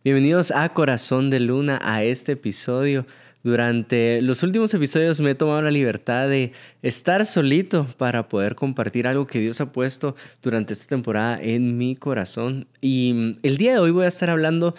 Bienvenidos a Corazón de Luna, a este episodio. Durante los últimos episodios me he tomado la libertad de estar solito para poder compartir algo que Dios ha puesto durante esta temporada en mi corazón. Y el día de hoy voy a estar hablando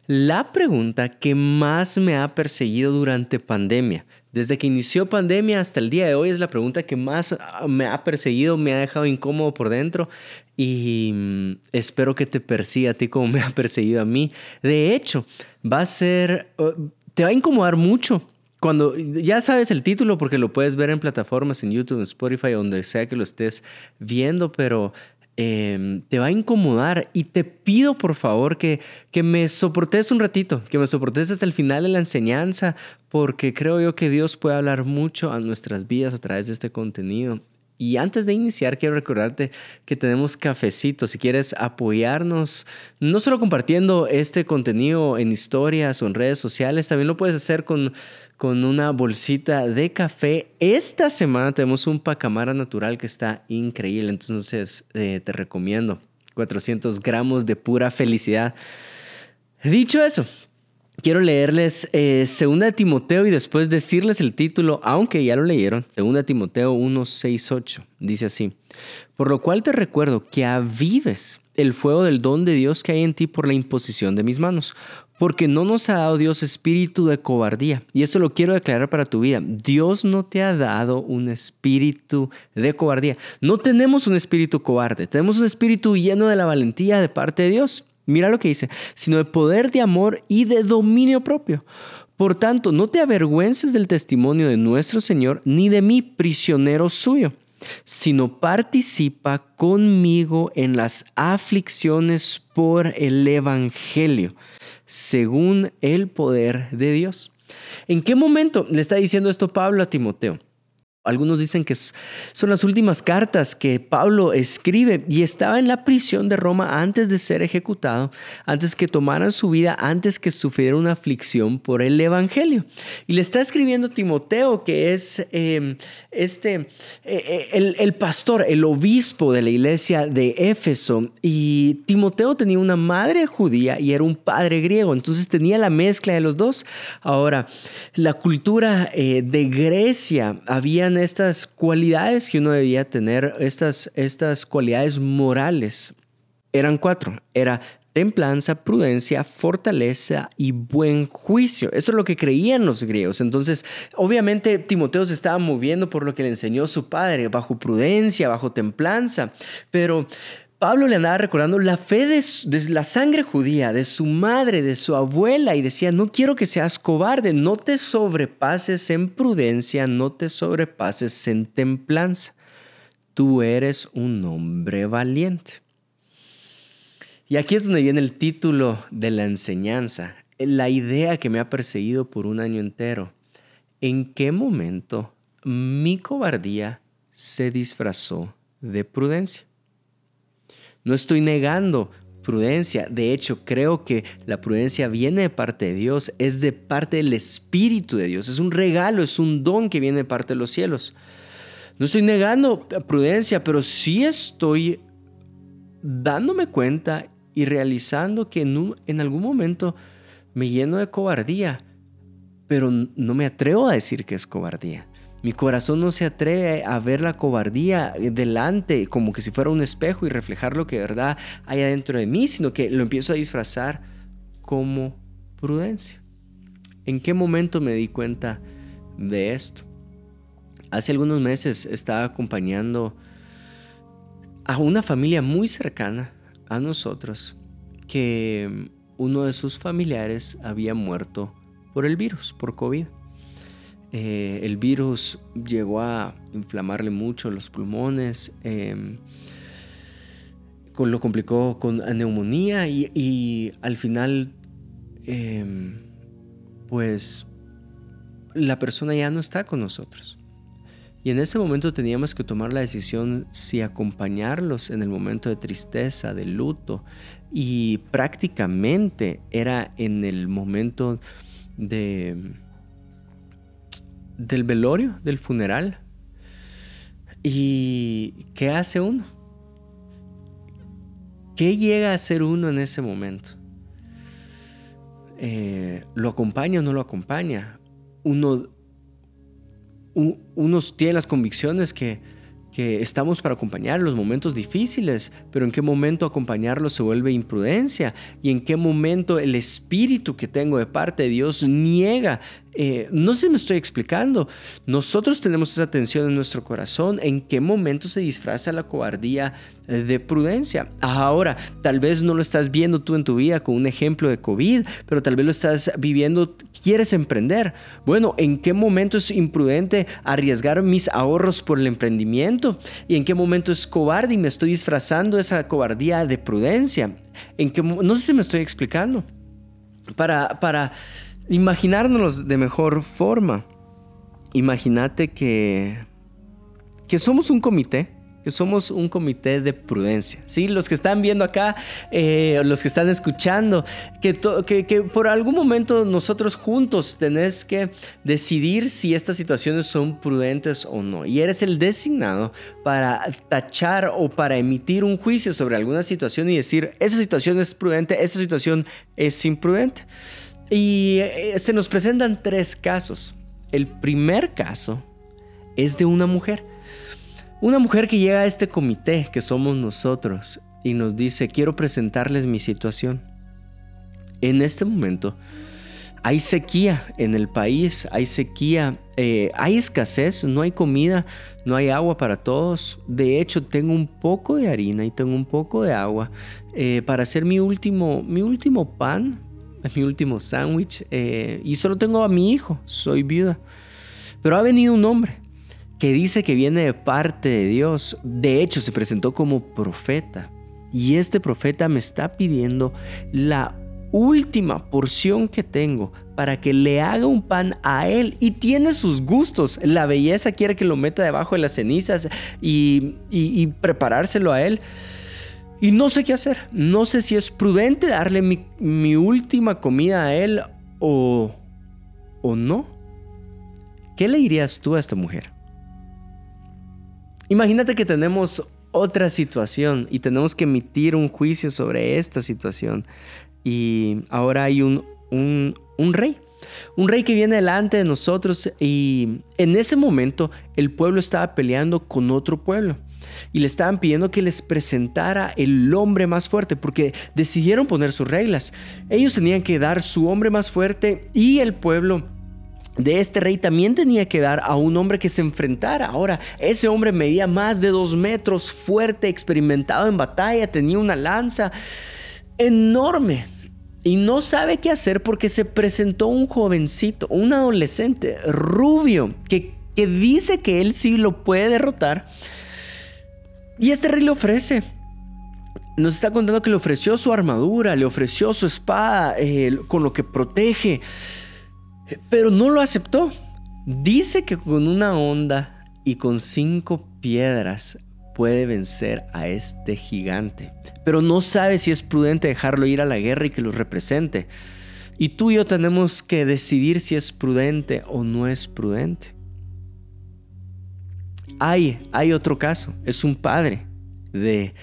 la pregunta que más me ha perseguido durante pandemia. Desde que inició pandemia hasta el día de hoy es la pregunta que más me ha perseguido, me ha dejado incómodo por dentro y espero que te persiga a ti como me ha perseguido a mí. De hecho, te va a incomodar mucho cuando ya sabes el título porque lo puedes ver en plataformas, en YouTube, en Spotify, donde sea que lo estés viendo, pero te va a incomodar y te pido por favor que me soportes un ratito, que me soportes hasta el final de la enseñanza, porque creo yo que Dios puede hablar mucho a nuestras vidas a través de este contenido. Y antes de iniciar, quiero recordarte que tenemos cafecito. Si quieres apoyarnos, no solo compartiendo este contenido en historias o en redes sociales, también lo puedes hacer con una bolsita de café. Esta semana tenemos un pacamara natural que está increíble, entonces te recomiendo 400 gramos de pura felicidad. Dicho eso, quiero leerles 2 de Timoteo y después decirles el título, aunque ya lo leyeron. 2 Timoteo 1:6-8 dice así: por lo cual te recuerdo que avives el fuego del don de Dios que hay en ti por la imposición de mis manos. Porque no nos ha dado Dios espíritu de cobardía. Y esto lo quiero declarar para tu vida. Dios no te ha dado un espíritu de cobardía. No tenemos un espíritu cobarde. Tenemos un espíritu lleno de la valentía de parte de Dios. Mira lo que dice: sino de poder, de amor y de dominio propio. Por tanto, no te avergüences del testimonio de nuestro Señor, ni de mí, prisionero suyo, sino participa conmigo en las aflicciones por el Evangelio, según el poder de Dios. ¿En qué momento le está diciendo esto Pablo a Timoteo? Algunos dicen que son las últimas cartas que Pablo escribe y estaba en la prisión de Roma antes de ser ejecutado, antes que tomaran su vida, antes que sufriera una aflicción por el Evangelio. Y le está escribiendo a Timoteo, que es el pastor, el obispo de la iglesia de Éfeso. Y Timoteo tenía una madre judía y era un padre griego, entonces tenía la mezcla de los dos. Ahora, la cultura de Grecia, habían estas cualidades que uno debía tener, estas cualidades morales. Eran 4. Era templanza, prudencia, fortaleza y buen juicio. Eso es lo que creían los griegos. Entonces, obviamente, Timoteo se estaba moviendo por lo que le enseñó su padre, bajo prudencia, bajo templanza. Pero Pablo le andaba recordando la fe de la sangre judía, de su madre, de su abuela, y decía: no quiero que seas cobarde, no te sobrepases en prudencia, no te sobrepases en templanza. Tú eres un hombre valiente. Y aquí es donde viene el título de la enseñanza, la idea que me ha perseguido por un año entero. ¿En qué momento mi cobardía se disfrazó de prudencia? No estoy negando prudencia. De hecho, creo que la prudencia viene de parte de Dios, es de parte del Espíritu de Dios. Es un regalo, es un don que viene de parte de los cielos. No estoy negando prudencia, pero sí estoy dándome cuenta y realizando que en algún momento me lleno de cobardía, pero no me atrevo a decir que es cobardía. Mi corazón no se atreve a ver la cobardía delante, como que si fuera un espejo, y reflejar lo que de verdad hay adentro de mí, sino que lo empiezo a disfrazar como prudencia. ¿En qué momento me di cuenta de esto? Hace algunos meses estaba acompañando a una familia muy cercana a nosotros, que uno de sus familiares había muerto por el virus, por COVID. El virus llegó a inflamarle mucho los pulmones, lo complicó con neumonía y al final, pues la persona ya no está con nosotros. Y en ese momento teníamos que tomar la decisión si acompañarlos en el momento de tristeza, de luto, y prácticamente era en el momento del velorio, del funeral. ¿Y qué hace uno? ¿Qué llega a hacer uno en ese momento? ¿Lo acompaña o no lo acompaña? Unos tienen las convicciones que estamos para acompañar en los momentos difíciles, pero en qué momento acompañarlos se vuelve imprudencia, y en qué momento el espíritu que tengo de parte de Dios niega. No sé si me estoy explicando. Nosotros tenemos esa tensión en nuestro corazón. ¿En qué momento se disfraza la cobardía de prudencia? Ahora, tal vez no lo estás viendo tú en tu vida con un ejemplo de COVID, pero tal vez lo estás viviendo, quieres emprender. Bueno, ¿en qué momento es imprudente arriesgar mis ahorros por el emprendimiento? ¿Y en qué momento es cobarde y me estoy disfrazando esa cobardía de prudencia? No sé si me estoy explicando. Para imaginárnoslos de mejor forma, imagínate que somos un comité. Que somos un comité de prudencia, ¿sí? Los que están viendo acá, los que están escuchando, que por algún momento nosotros juntos tenés que decidir si estas situaciones son prudentes o no. Y eres el designado para tachar o para emitir un juicio sobre alguna situación y decir, esa situación es prudente, esa situación es imprudente. Y se nos presentan 3 casos. El primer caso es de una mujer. Una mujer que llega a este comité, que somos nosotros, y nos dice, quiero presentarles mi situación. En este momento hay sequía en el país, hay sequía, hay escasez, no hay comida, no hay agua para todos. De hecho, tengo un poco de harina y tengo un poco de agua para hacer mi último pan, mi último sándwich, y solo tengo a mi hijo, soy viuda. Pero ha venido un hombre que dice que viene de parte de Dios. De hecho, se presentó como profeta. Y este profeta me está pidiendo la última porción que tengo para que le haga un pan a él. Y tiene sus gustos. La belleza quiere que lo meta debajo de las cenizas y preparárselo a él. Y no sé qué hacer. No sé si es prudente darle mi última comida a él o no. ¿Qué le dirías tú a esta mujer? Imagínate que tenemos otra situación y tenemos que emitir un juicio sobre esta situación. Y ahora hay un rey. Un rey que viene delante de nosotros, y en ese momento el pueblo estaba peleando con otro pueblo. Y le estaban pidiendo que les presentara el hombre más fuerte, porque decidieron poner sus reglas. Ellos tenían que dar su hombre más fuerte, y el pueblo de este rey también tenía que dar a un hombre que se enfrentara. Ahora, ese hombre medía más de 2 metros, fuerte, experimentado en batalla, tenía una lanza enorme y no sabe qué hacer porque se presentó un jovencito, un adolescente rubio que dice que él sí lo puede derrotar. Y este rey le ofrece, nos está contando que le ofreció su armadura, le ofreció su espada con lo que protege, pero no lo aceptó. Dice que con una honda y con 5 piedras puede vencer a este gigante, pero no sabe si es prudente dejarlo ir a la guerra y que lo represente. Y tú y yo tenemos que decidir si es prudente o no es prudente. Hay otro caso, es un padre de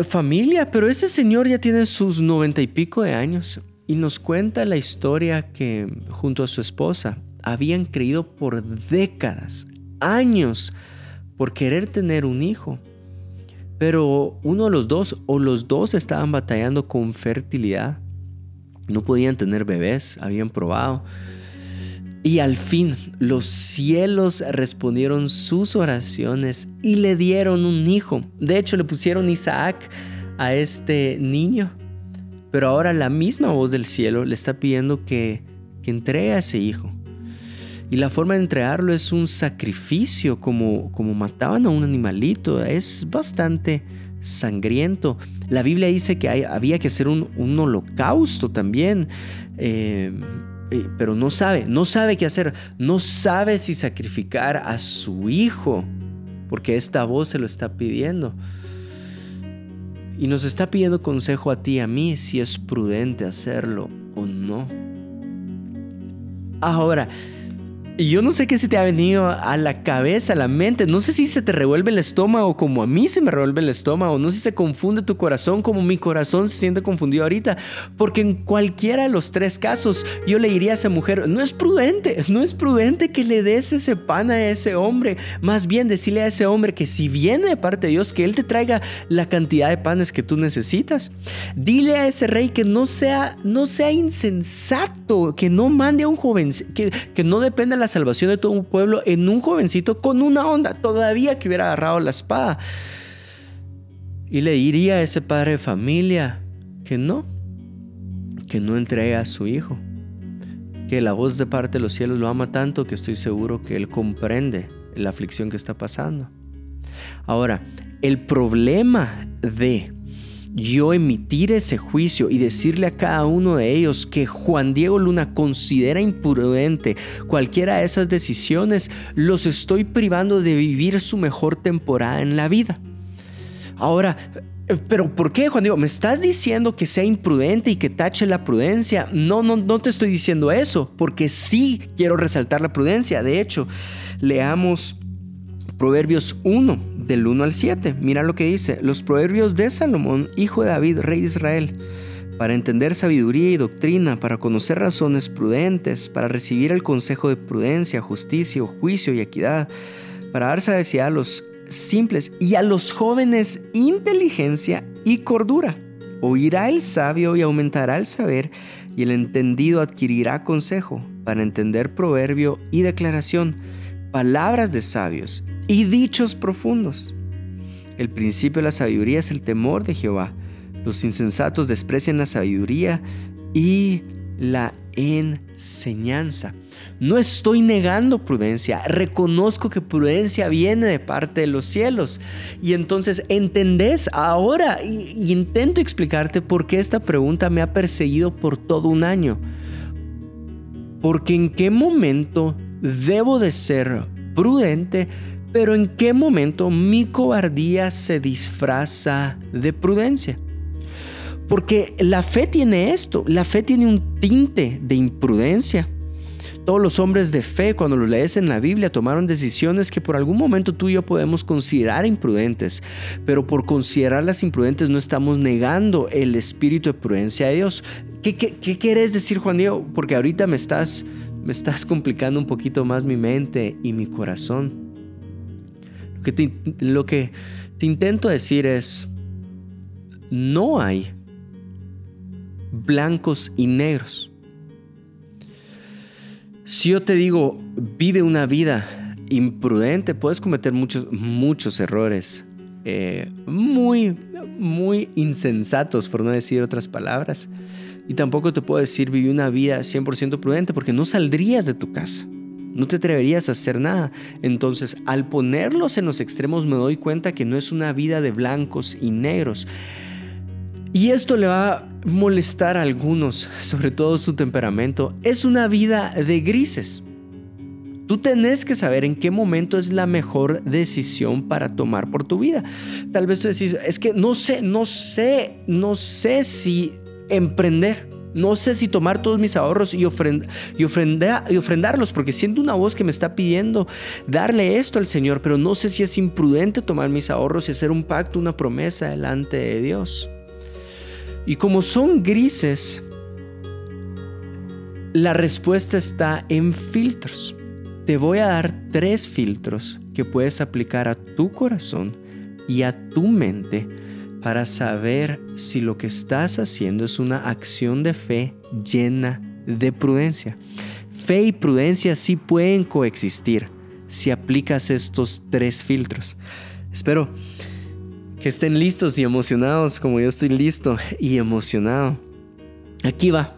familia, pero ese señor ya tiene sus 90 y pico de años. Y nos cuenta la historia que junto a su esposa habían creído por décadas, años, por querer tener un hijo. Pero uno de los dos o los dos estaban batallando con fertilidad. No podían tener bebés, habían probado. Y al fin los cielos respondieron sus oraciones y le dieron un hijo. De hecho, le pusieron Isaac a este niño. Pero ahora la misma voz del cielo le está pidiendo que entregue a ese hijo. Y la forma de entregarlo es un sacrificio, como mataban a un animalito. Es bastante sangriento. La Biblia dice que había que hacer un holocausto también. Pero no sabe qué hacer. No sabe si sacrificar a su hijo, porque esta voz se lo está pidiendo. Y nos está pidiendo consejo a ti y a mí si es prudente hacerlo o no. Ahora, Y yo no sé qué se te ha venido a la cabeza, a la mente. No sé si se te revuelve el estómago como a mí se me revuelve el estómago. No sé si se confunde tu corazón como mi corazón se siente confundido ahorita. Porque en cualquiera de los 3 casos yo le diría a esa mujer, no es prudente que le des ese pan a ese hombre. Más bien decirle a ese hombre que si viene de parte de Dios, que Él te traiga la cantidad de panes que tú necesitas. Dile a ese rey que no sea insensato, que no mande a un joven, que no dependa de la salvación de todo un pueblo en un jovencito con una onda, todavía que hubiera agarrado la espada. Y le diría a ese padre de familia que no entregue a su hijo, que la voz de parte de los cielos lo ama tanto que estoy seguro que él comprende la aflicción que está pasando. Ahora, el problema de yo emitir ese juicio y decirle a cada uno de ellos que Juan Diego Luna considera imprudente cualquiera de esas decisiones, los estoy privando de vivir su mejor temporada en la vida. Ahora, ¿pero por qué, Juan Diego? ¿Me estás diciendo que sea imprudente y que tache la prudencia? No te estoy diciendo eso, porque sí quiero resaltar la prudencia. De hecho, leamos Proverbios 1, del 1 al 7. Mira lo que dice: los proverbios de Salomón, hijo de David, rey de Israel, para entender sabiduría y doctrina, para conocer razones prudentes, para recibir el consejo de prudencia, justicia, juicio y equidad, para dar sabiduría a los simples y a los jóvenes inteligencia y cordura. Oirá el sabio y aumentará el saber, y el entendido adquirirá consejo, para entender proverbio y declaración, palabras de sabios y dichos profundos. El principio de la sabiduría es el temor de Jehová. Los insensatos desprecian la sabiduría y la enseñanza. No estoy negando prudencia, reconozco que prudencia viene de parte de los cielos. Y entonces entendés ahora, y intento explicarte por qué esta pregunta me ha perseguido por todo un año. Porque en qué momento debo de ser prudente, pero en qué momento mi cobardía se disfraza de prudencia. Porque la fe tiene esto, la fe tiene un tinte de imprudencia. Todos los hombres de fe, cuando los lees en la Biblia, tomaron decisiones que por algún momento tú y yo podemos considerar imprudentes, pero por considerarlas imprudentes no estamos negando el espíritu de prudencia de Dios. ¿Qué quieres decir, Juan Diego? Porque ahorita me estás complicando un poquito más mi mente y mi corazón. Lo que te intento decir es, no hay blancos y negros. Si yo te digo, vive una vida imprudente, puedes cometer muchos errores, muy insensatos, por no decir otras palabras. Y tampoco te puedo decir, vive una vida 100% prudente, porque no saldrías de tu casa. No te atreverías a hacer nada. Entonces, al ponerlos en los extremos, me doy cuenta que no es una vida de blancos y negros. Y esto le va a molestar a algunos, sobre todo su temperamento. Es una vida de grises. Tú tenés que saber en qué momento es la mejor decisión para tomar por tu vida. Tal vez tú decís, es que no sé si emprender. No sé si tomar todos mis ahorros y ofrendarlos, porque siento una voz que me está pidiendo darle esto al Señor, pero no sé si es imprudente tomar mis ahorros y hacer un pacto, una promesa delante de Dios. Y como son grises, la respuesta está en filtros. Te voy a dar 3 filtros que puedes aplicar a tu corazón y a tu mente para saber si lo que estás haciendo es una acción de fe llena de prudencia. Fe y prudencia sí pueden coexistir si aplicas estos 3 filtros. Espero que estén listos y emocionados como yo estoy listo y emocionado. Aquí va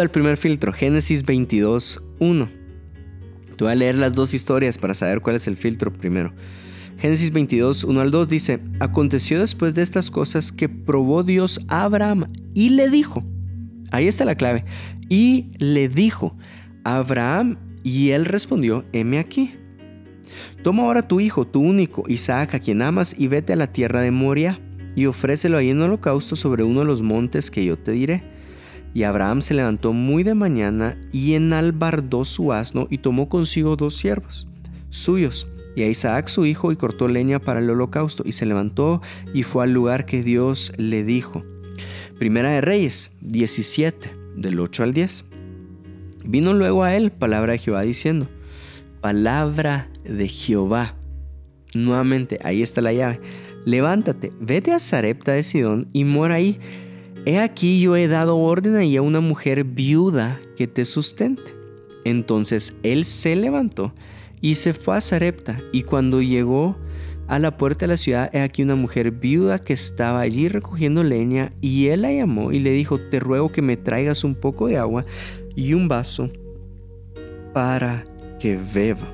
el primer filtro, Génesis 22:1. Te voy a leer las 2 historias para saber cuál es el filtro primero. Génesis 22:1 al 2 dice: aconteció después de estas cosas que probó Dios a Abraham y le dijo, ahí está la clave, y le dijo a Abraham, y él respondió, heme aquí. Toma ahora tu hijo, tu único, Isaac, a quien amas, y vete a la tierra de Moria, y ofrécelo ahí en holocausto sobre uno de los montes que yo te diré. Y Abraham se levantó muy de mañana y enalbardó su asno y tomó consigo 2 siervos suyos y a Isaac su hijo y cortó leña para el holocausto y se levantó y fue al lugar que Dios le dijo. Primera de Reyes 17, del 8 al 10. Vino luego a él palabra de Jehová diciendo, palabra de Jehová. Nuevamente, ahí está la llave. Levántate, vete a Sarepta de Sidón y mora ahí. He aquí yo he dado orden ahí a una mujer viuda que te sustente. Entonces él se levantó y se fue a Sarepta, y cuando llegó a la puerta de la ciudad, he aquí una mujer viuda que estaba allí recogiendo leña, y él la llamó y le dijo, te ruego que me traigas un poco de agua y un vaso para que beba.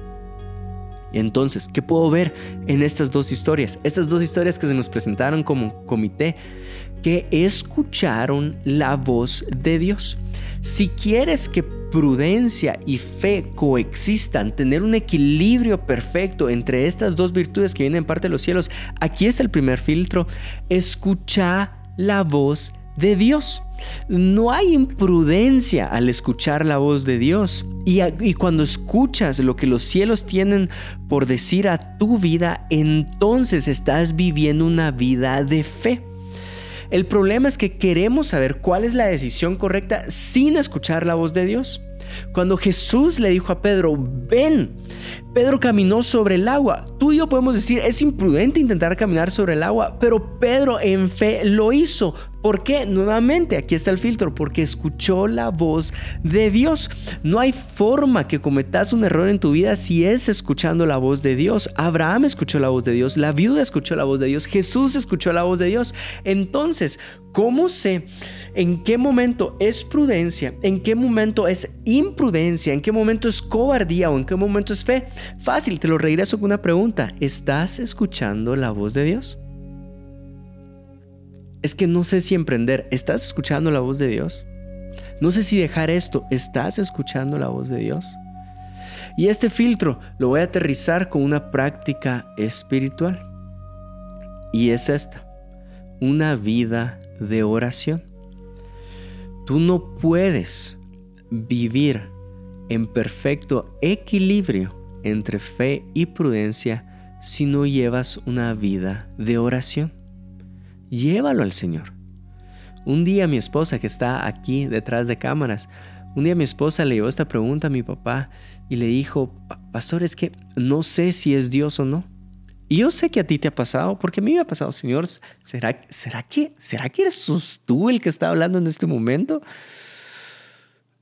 Entonces, ¿qué puedo ver en estas 2 historias? Estas 2 historias que se nos presentaron como comité, que escucharon la voz de Dios. Si quieres que prudencia y fe coexistan, tener un equilibrio perfecto entre estas 2 virtudes que vienen de parte de los cielos, aquí está el primer filtro: escucha la voz de Dios. No hay imprudencia al escuchar la voz de Dios. Y cuando escuchas lo que los cielos tienen por decir a tu vida, entonces estás viviendo una vida de fe. El problema es que queremos saber cuál es la decisión correcta sin escuchar la voz de Dios. Cuando Jesús le dijo a Pedro, ven, Pedro caminó sobre el agua. Tú y yo podemos decir, es imprudente intentar caminar sobre el agua, pero Pedro en fe lo hizo. ¿Por qué? Nuevamente, aquí está el filtro, porque escuchó la voz de Dios. No hay forma que cometas un error en tu vida si es escuchando la voz de Dios. Abraham escuchó la voz de Dios, la viuda escuchó la voz de Dios, Jesús escuchó la voz de Dios. Entonces, ¿cómo sé en qué momento es prudencia, en qué momento es imprudencia, en qué momento es cobardía o en qué momento es fe? Fácil, te lo regreso con una pregunta. ¿Estás escuchando la voz de Dios? Es que no sé si emprender. ¿Estás escuchando la voz de Dios? No sé si dejar esto. ¿Estás escuchando la voz de Dios? Y este filtro lo voy a aterrizar con una práctica espiritual. Y es esta: una vida de oración. Tú no puedes vivir en perfecto equilibrio entre fe y prudencia si no llevas una vida de oración. Llévalo al Señor. Un día mi esposa, que está aquí detrás de cámaras, un día mi esposa le llevó esta pregunta a mi papá y le dijo, pastor, es que no sé si es Dios o no. Y yo sé que a ti te ha pasado, porque a mí me ha pasado. Señor, ¿será que eres tú el que está hablando en este momento?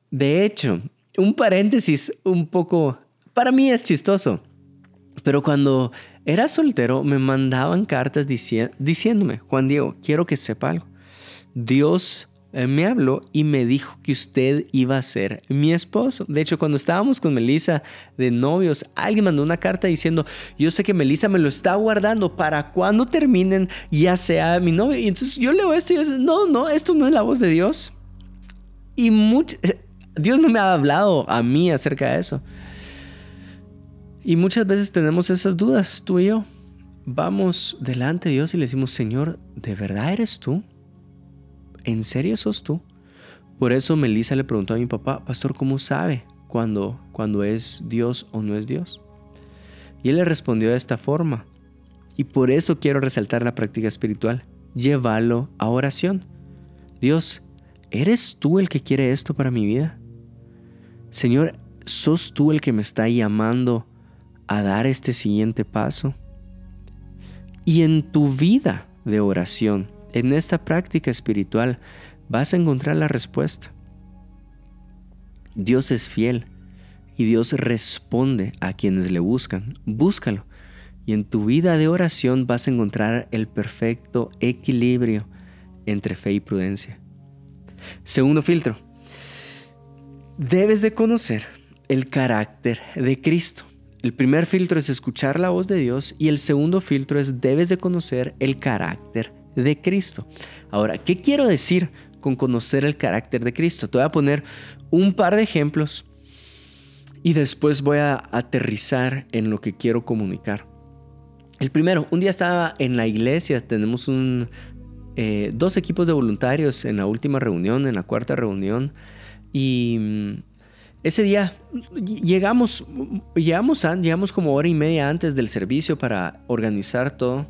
De hecho, un paréntesis un poco, para mí es chistoso, pero cuando era soltero me mandaban cartas diciéndome, Juan Diego, quiero que sepa algo. Dios me habló y me dijo que usted iba a ser mi esposo. De hecho, cuando estábamos con Melissa de novios, alguien mandó una carta diciendo, yo sé que Melissa me lo está guardando para cuando terminen ya sea mi novio. Y entonces yo leo esto y yo digo, no, esto no es la voz de Dios. Y Dios no me ha hablado a mí acerca de eso. Y muchas veces tenemos esas dudas, tú y yo. Vamos delante de Dios y le decimos, Señor, ¿de verdad eres tú? ¿En serio sos tú? Por eso Melissa le preguntó a mi papá, pastor, ¿cómo sabe cuando es Dios o no es Dios? Y él le respondió de esta forma. Y por eso quiero resaltar la práctica espiritual. Llévalo a oración. Dios, ¿eres tú el que quiere esto para mi vida? Señor, ¿sos tú el que me está llamando a dar este siguiente paso? Y en tu vida de oración, en esta práctica espiritual, vas a encontrar la respuesta. Dios es fiel y Dios responde a quienes le buscan. Búscalo. Y en tu vida de oración vas a encontrar el perfecto equilibrio entre fe y prudencia. Segundo filtro. Debes de conocer el carácter de Cristo. El primer filtro es escuchar la voz de Dios y el segundo filtro es debes de conocer el carácter de Cristo. Ahora, ¿qué quiero decir con conocer el carácter de Cristo? Te voy a poner un par de ejemplos y después voy a aterrizar en lo que quiero comunicar. El primero, un día estaba en la iglesia, tenemos un 2 equipos de voluntarios en la última reunión, en la 4ª reunión. Y ese día llegamos como hora y media antes del servicio para organizar todo.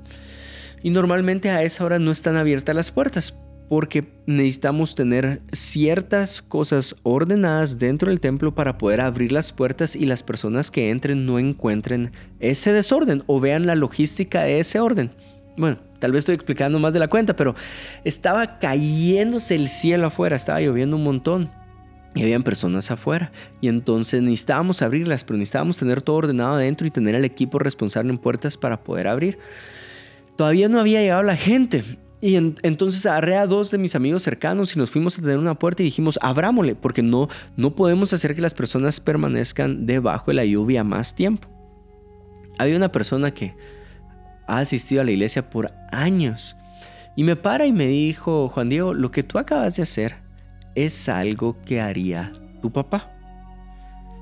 Y normalmente a esa hora no están abiertas las puertas, porque necesitamos tener ciertas cosas ordenadas dentro del templo para poder abrir las puertas y las personas que entren no encuentren ese desorden o vean la logística de ese orden. Bueno, tal vez estoy explicando más de la cuenta, pero estaba cayéndose el cielo afuera, estaba lloviendo un montón y habían personas afuera. Y entonces necesitábamos abrirlas, pero necesitábamos tener todo ordenado adentro y tener el equipo responsable en puertas para poder abrir. Todavía no había llegado la gente. Y entonces agarré a 2 de mis amigos cercanos y nos fuimos a tener una puerta y dijimos, abrámosle, porque no podemos hacer que las personas permanezcan debajo de la lluvia más tiempo. Había una persona que ha asistido a la iglesia por años y me para y me dijo, Juan Diego, lo que tú acabas de hacer es algo que haría tu papá.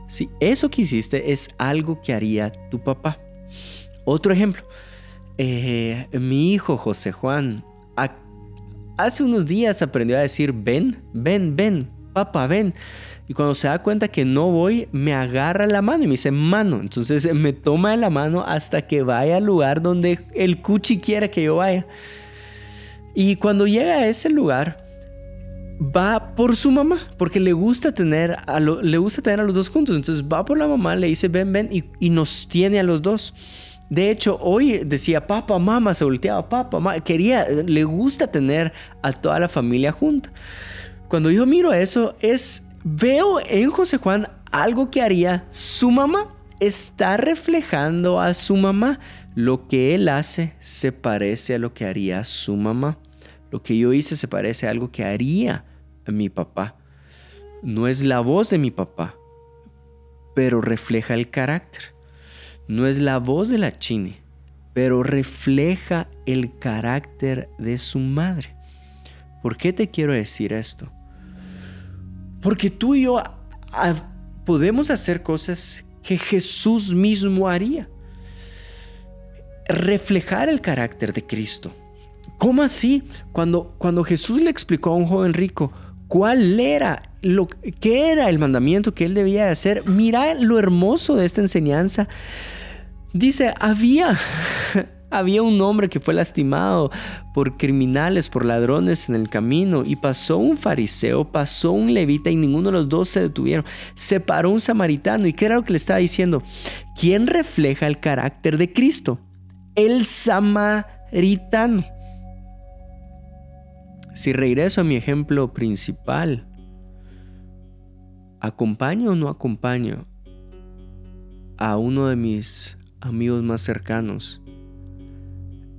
Sí, eso que hiciste es algo que haría tu papá. Otro ejemplo, mi hijo José Juan hace unos días aprendió a decir ven, papá, ven. Y cuando se da cuenta que no voy, me agarra la mano y me dice mano. Entonces me toma de la mano hasta que vaya al lugar donde el cuchi quiera que yo vaya. Y cuando llega a ese lugar, va por su mamá, porque le gusta tener a los 2 juntos. Entonces va por la mamá, le dice ven y nos tiene a los 2. De hecho, hoy decía papá, mamá, se volteaba papá, mamá. Le gusta tener a toda la familia junta. Cuando yo miro eso, veo en José Juan algo que haría su mamá. Está reflejando a su mamá. Lo que él hace se parece a lo que haría su mamá. Lo que yo hice se parece a algo que haría mi papá. No es la voz de mi papá, pero refleja el carácter. No es la voz de la Chini, pero refleja el carácter de su madre. ¿Por qué te quiero decir esto? Porque tú y yo podemos hacer cosas que Jesús mismo haría. Reflejar el carácter de Cristo. ¿Cómo así? Cuando Jesús le explicó a un joven rico qué era el mandamiento que él debía de hacer, mira lo hermoso de esta enseñanza. Dice, había un hombre que fue lastimado por criminales, por ladrones en el camino, y pasó un fariseo, pasó un levita y ninguno de los 2 se detuvieron. Se paró un samaritano. ¿Y qué era lo que le estaba diciendo? ¿Quién refleja el carácter de Cristo? El samaritano. Si regreso a mi ejemplo principal, ¿acompaño o no acompaño a uno de mis amigos más cercanos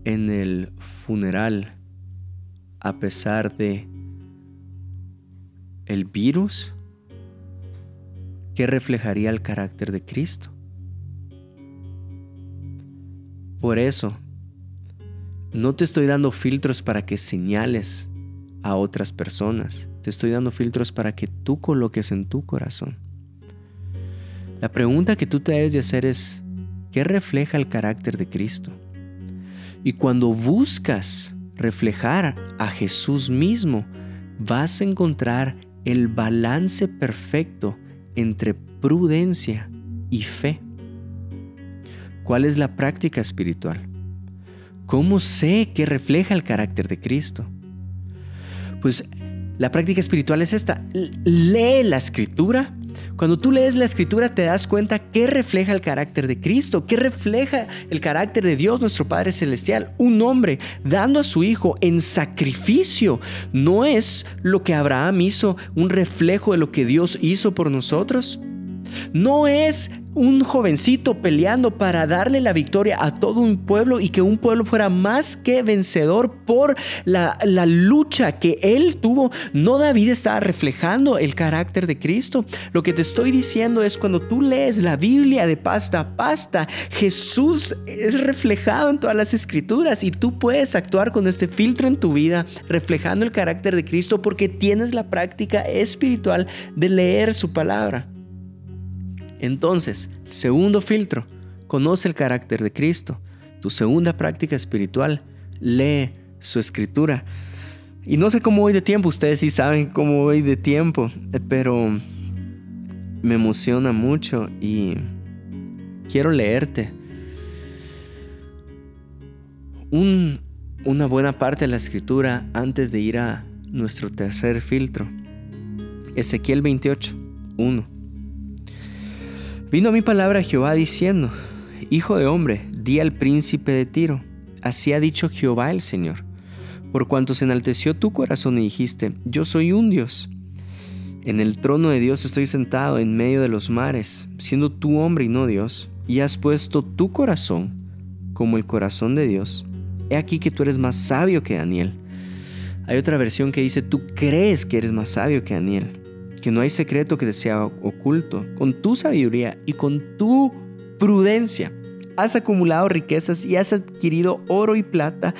en el funeral a pesar de el virus? ¿Qué reflejaría el carácter de Cristo? Por eso, no te estoy dando filtros para que señales a otras personas. Te estoy dando filtros para que tú coloques en tu corazón. La pregunta que tú te debes de hacer es, ¿qué refleja el carácter de Cristo? Y cuando buscas reflejar a Jesús mismo, vas a encontrar el balance perfecto entre prudencia y fe. ¿Cuál es la práctica espiritual? ¿Cómo sé que refleja el carácter de Cristo? Pues la práctica espiritual es esta. Lee la Escritura. Cuando tú lees la Escritura te das cuenta qué refleja el carácter de Cristo, qué refleja el carácter de Dios nuestro Padre Celestial. Un hombre dando a su hijo en sacrificio. ¿No es lo que Abraham hizo un reflejo de lo que Dios hizo por nosotros? No es un jovencito peleando para darle la victoria a todo un pueblo y que un pueblo fuera más que vencedor por la lucha que él tuvo. No, David estaba reflejando el carácter de Cristo. Lo que te estoy diciendo es, cuando tú lees la Biblia de pasta a pasta, Jesús es reflejado en todas las Escrituras y tú puedes actuar con este filtro en tu vida, reflejando el carácter de Cristo, porque tienes la práctica espiritual de leer su palabra. Entonces, segundo filtro, conoce el carácter de Cristo. Tu segunda práctica espiritual, lee su Escritura. Y no sé cómo voy de tiempo, ustedes sí saben cómo voy de tiempo, pero me emociona mucho y quiero leerte una buena parte de la escritura antes de ir a nuestro tercer filtro. Ezequiel 28:1. Vino a mi palabra Jehová diciendo: Hijo de hombre, di al príncipe de Tiro, así ha dicho Jehová el Señor, por cuanto se enalteció tu corazón y dijiste: yo soy un Dios. En el trono de Dios estoy sentado en medio de los mares, siendo tú hombre y no Dios, y has puesto tu corazón como el corazón de Dios. He aquí que tú eres más sabio que Daniel. Hay otra versión que dice: tú crees que eres más sabio que Daniel, que no hay secreto que te sea oculto. Con tu sabiduría y con tu prudencia has acumulado riquezas y has adquirido oro y plata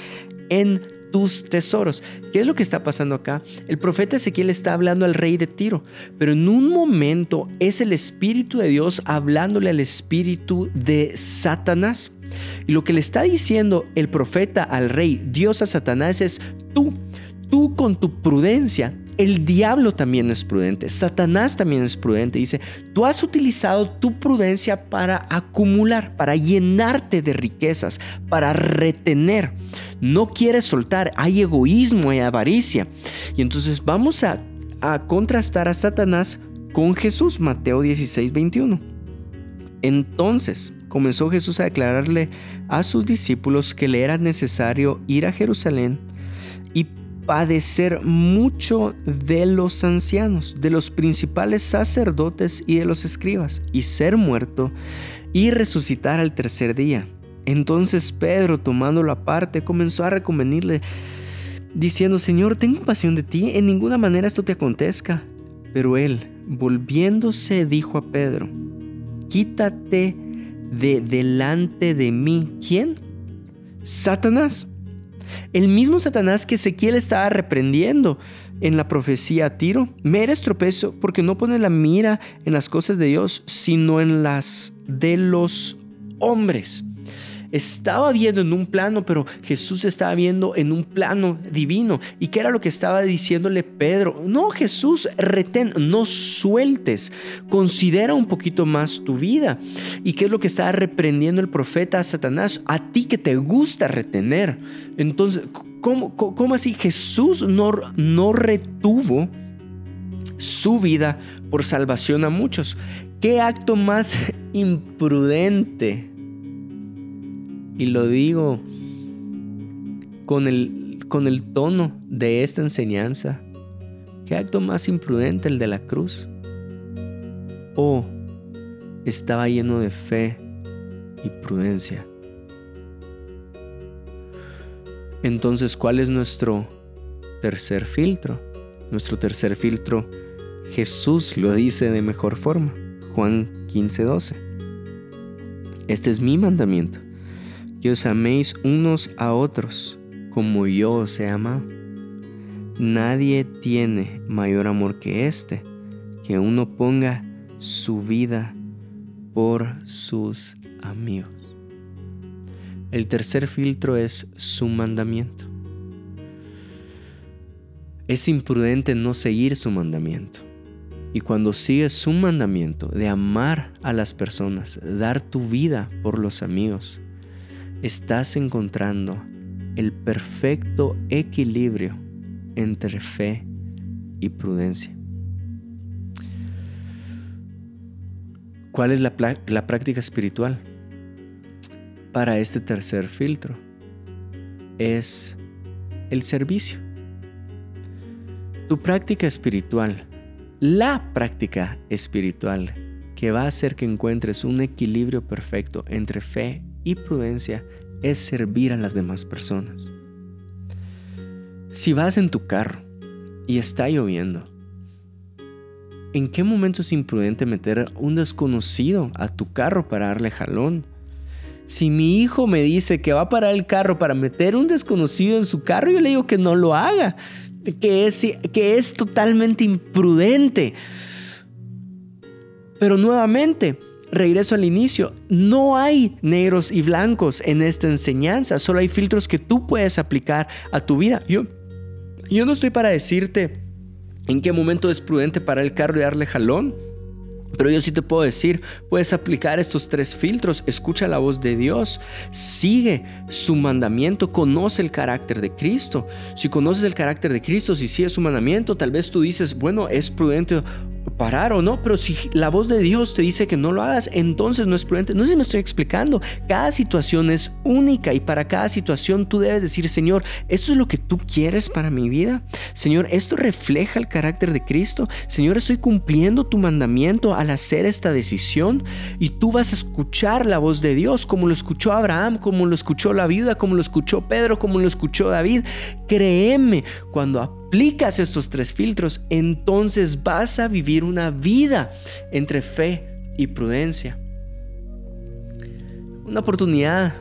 en tus tesoros. ¿Qué es lo que está pasando acá? El profeta Ezequiel está hablando al rey de Tiro, pero en un momento es el Espíritu de Dios hablándole al espíritu de Satanás. Y lo que le está diciendo el profeta al rey, Dios a Satanás, es: tú con tu prudencia, el diablo también es prudente, Satanás también es prudente. Dice: tú has utilizado tu prudencia para acumular, para llenarte de riquezas, para retener. No quieres soltar, hay egoísmo, hay avaricia. Y entonces vamos a contrastar a Satanás con Jesús, Mateo 16:21. Entonces comenzó Jesús a declararle a sus discípulos que le era necesario ir a Jerusalén y padecer mucho de los ancianos, de los principales sacerdotes y de los escribas, y ser muerto y resucitar al tercer día. Entonces Pedro, tomándolo aparte, comenzó a reconvenirle, diciendo: Señor, tengo pasión de ti, en ninguna manera esto te acontezca. Pero él, volviéndose, dijo a Pedro: quítate de delante de mí. ¿Quién? Satanás. El mismo Satanás que Ezequiel estaba reprendiendo en la profecía a Tiro. Me eres tropiezo porque no pones la mira en las cosas de Dios, sino en las de los hombres. Estaba viendo en un plano, pero Jesús estaba viendo en un plano divino. ¿Y qué era lo que estaba diciéndole Pedro? No, Jesús, retén, no sueltes, considera un poquito más tu vida. ¿Y qué es lo que estaba reprendiendo el profeta a Satanás? A ti que te gusta retener. Entonces, ¿cómo así? Jesús no retuvo su vida por salvación a muchos. ¿Qué acto más imprudente? Y lo digo con el tono de esta enseñanza. ¿Qué acto más imprudente el de la cruz? ¿O estaba lleno de fe y prudencia? Entonces, ¿cuál es nuestro tercer filtro? Nuestro tercer filtro, Jesús lo dice de mejor forma. Juan 15:12. Este es mi mandamiento: que os améis unos a otros como yo os he amado. Nadie tiene mayor amor que este, que uno ponga su vida por sus amigos. El tercer filtro es su mandamiento. Es imprudente no seguir su mandamiento. Y cuando sigues su mandamiento de amar a las personas, dar tu vida por los amigos, estás encontrando el perfecto equilibrio entre fe y prudencia. ¿Cuál es la práctica espiritual para este tercer filtro? Es el servicio. Tu práctica espiritual, la práctica espiritual que va a hacer que encuentres un equilibrio perfecto entre fe y prudencia, es servir a las demás personas. Si vas en tu carro y está lloviendo, ¿en qué momento es imprudente meter un desconocido a tu carro para darle jalón? Si mi hijo me dice que va a parar el carro para meter un desconocido en su carro, yo le digo que no lo haga, que es totalmente imprudente. Pero nuevamente, regreso al inicio, no hay negros y blancos en esta enseñanza, solo hay filtros que tú puedes aplicar a tu vida. Yo Yo no estoy para decirte en qué momento es prudente parar el carro y darle jalón, pero yo sí te puedo decir, puedes aplicar estos 3 filtros. Escucha la voz de Dios, sigue su mandamiento, conoce el carácter de Cristo. Si conoces el carácter de Cristo, si sigues su mandamiento, tal vez tú dices, bueno, es prudente parar o no, pero si la voz de Dios te dice que no lo hagas, entonces no es prudente. No sé si me estoy explicando. Cada situación es única y para cada situación tú debes decir, Señor, ¿esto es lo que tú quieres para mi vida? Señor, ¿esto refleja el carácter de Cristo? Señor, ¿estoy cumpliendo tu mandamiento al hacer esta decisión? Y tú vas a escuchar la voz de Dios como lo escuchó Abraham, como lo escuchó la viuda, como lo escuchó Pedro, como lo escuchó David. Créeme, cuando aplicas estos 3 filtros, entonces vas a vivir una vida entre fe y prudencia. Una oportunidad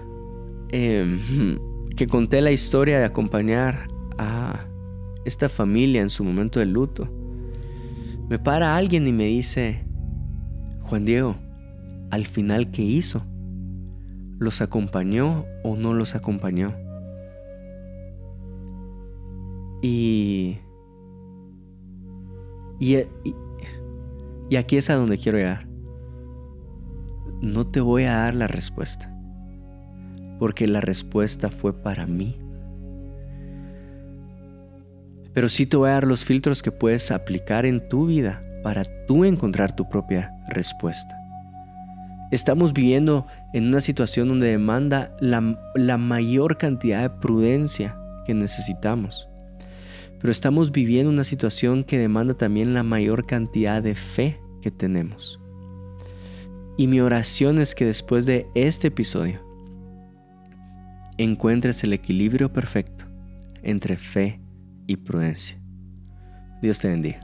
que conté la historia de acompañar a esta familia en su momento de luto. Me para alguien y me dice, Juan Diego, al final, ¿qué hizo? ¿Los acompañó o no los acompañó? Y aquí es a donde quiero llegar. No te voy a dar la respuesta, porque la respuesta fue para mí. Pero sí te voy a dar los filtros que puedes aplicar en tu vida para tú encontrar tu propia respuesta. Estamos viviendo en una situación donde demanda la mayor cantidad de prudencia que necesitamos. Pero estamos viviendo una situación que demanda también la mayor cantidad de fe que tenemos. Y mi oración es que después de este episodio encuentres el equilibrio perfecto entre fe y prudencia. Dios te bendiga.